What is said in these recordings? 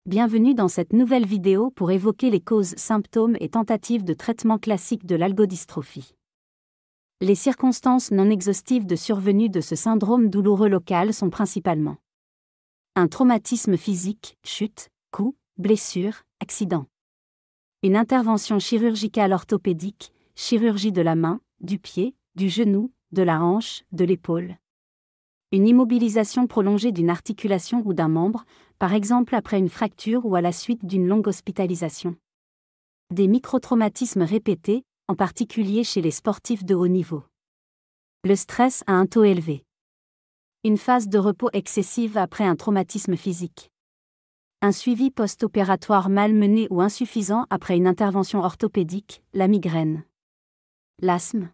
Bienvenue dans cette nouvelle vidéo pour évoquer les causes, symptômes et tentatives de traitement classique de l'algodystrophie. Les circonstances non exhaustives de survenue de ce syndrome douloureux local sont principalement un traumatisme physique, chute, coup, blessure, accident. Une intervention chirurgicale orthopédique, chirurgie de la main, du pied, du genou, de la hanche, de l'épaule. Une immobilisation prolongée d'une articulation ou d'un membre, par exemple après une fracture ou à la suite d'une longue hospitalisation. Des microtraumatismes répétés, en particulier chez les sportifs de haut niveau. Le stress à un taux élevé. Une phase de repos excessive après un traumatisme physique. Un suivi post-opératoire mal mené ou insuffisant après une intervention orthopédique, la migraine. L'asthme.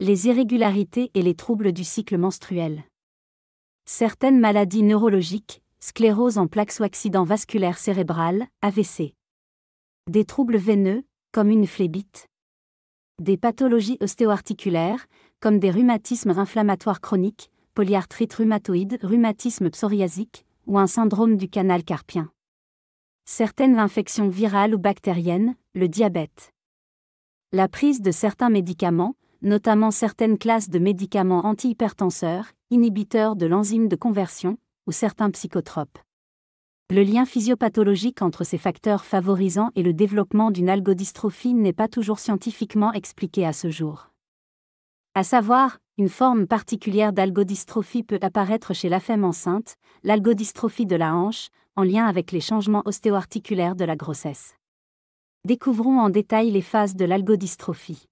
Les irrégularités et les troubles du cycle menstruel. Certaines maladies neurologiques, sclérose en plaques ou accident vasculaire cérébral, AVC. Des troubles veineux, comme une phlébite. Des pathologies ostéo-articulaires, comme des rhumatismes inflammatoires chroniques, polyarthrite rhumatoïde, rhumatisme psoriasique, ou un syndrome du canal carpien. Certaines infections virales ou bactériennes, le diabète. La prise de certains médicaments, notamment certaines classes de médicaments antihypertenseurs, inhibiteurs de l'enzyme de conversion, ou certains psychotropes. Le lien physiopathologique entre ces facteurs favorisant et le développement d'une algodystrophie n'est pas toujours scientifiquement expliqué à ce jour. À savoir, une forme particulière d'algodystrophie peut apparaître chez la femme enceinte, l'algodystrophie de la hanche, en lien avec les changements ostéo-articulaires de la grossesse. Découvrons en détail les phases de l'algodystrophie.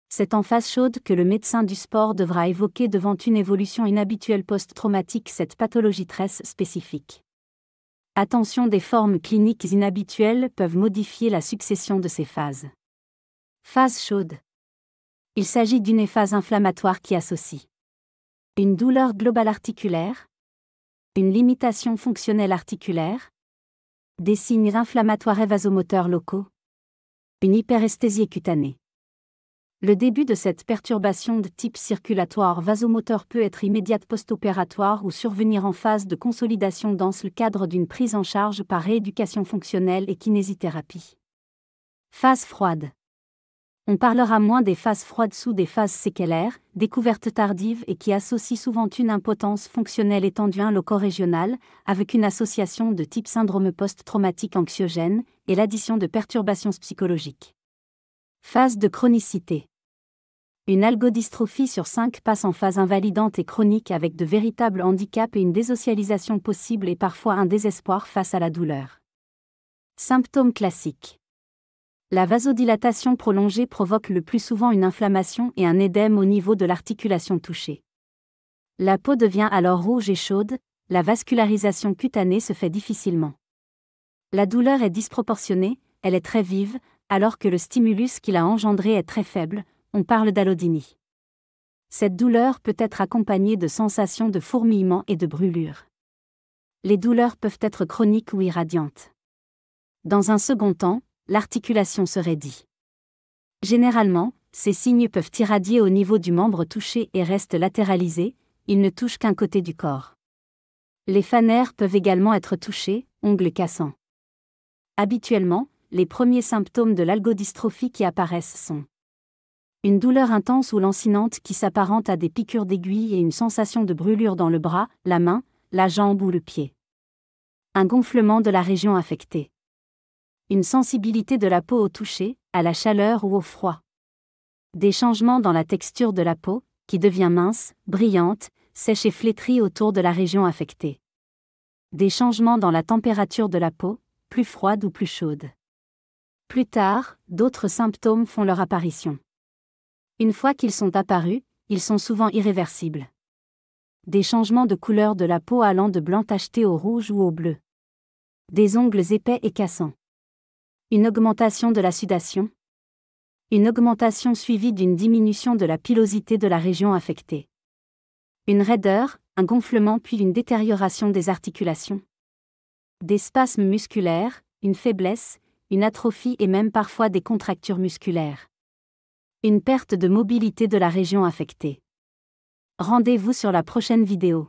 C'est en phase chaude que le médecin du sport devra évoquer devant une évolution inhabituelle post-traumatique cette pathologie très spécifique. Attention, des formes cliniques inhabituelles peuvent modifier la succession de ces phases. Phase chaude. Il s'agit d'une phase inflammatoire qui associe une douleur globale articulaire, une limitation fonctionnelle articulaire, des signes inflammatoires et vasomoteurs locaux, une hyperesthésie cutanée. Le début de cette perturbation de type circulatoire vasomoteur peut être immédiate post-opératoire ou survenir en phase de consolidation dans le cadre d'une prise en charge par rééducation fonctionnelle et kinésithérapie. Phase froide. On parlera moins des phases froides sous des phases séquelaires, découvertes tardives et qui associent souvent une impotence fonctionnelle étendue loco-régionale, avec une association de type syndrome post-traumatique anxiogène et l'addition de perturbations psychologiques. Phase de chronicité. Une algodystrophie sur 5 passe en phase invalidante et chronique avec de véritables handicaps et une désocialisation possible et parfois un désespoir face à la douleur. Symptômes classiques. La vasodilatation prolongée provoque le plus souvent une inflammation et un édème au niveau de l'articulation touchée. La peau devient alors rouge et chaude, la vascularisation cutanée se fait difficilement. La douleur est disproportionnée, elle est très vive, alors que le stimulus qui l'a engendré est très faible, on parle d'allodynie. Cette douleur peut être accompagnée de sensations de fourmillement et de brûlure. Les douleurs peuvent être chroniques ou irradiantes. Dans un second temps, l'articulation se raidit. Généralement, ces signes peuvent irradier au niveau du membre touché et restent latéralisés, ils ne touchent qu'un côté du corps. Les fanères peuvent également être touchés, ongles cassants. Habituellement, les premiers symptômes de l'algodystrophie qui apparaissent sont une douleur intense ou lancinante qui s'apparente à des piqûres d'aiguilles et une sensation de brûlure dans le bras, la main, la jambe ou le pied. Un gonflement de la région affectée. Une sensibilité de la peau au toucher, à la chaleur ou au froid. Des changements dans la texture de la peau, qui devient mince, brillante, sèche et flétrie autour de la région affectée. Des changements dans la température de la peau, plus froide ou plus chaude. Plus tard, d'autres symptômes font leur apparition. Une fois qu'ils sont apparus, ils sont souvent irréversibles. Des changements de couleur de la peau allant de blanc tacheté au rouge ou au bleu. Des ongles épais et cassants. Une augmentation de la sudation. Une augmentation suivie d'une diminution de la pilosité de la région affectée. Une raideur, un gonflement puis une détérioration des articulations. Des spasmes musculaires, une faiblesse, une atrophie et même parfois des contractures musculaires. Une perte de mobilité de la région affectée. Rendez-vous sur la prochaine vidéo.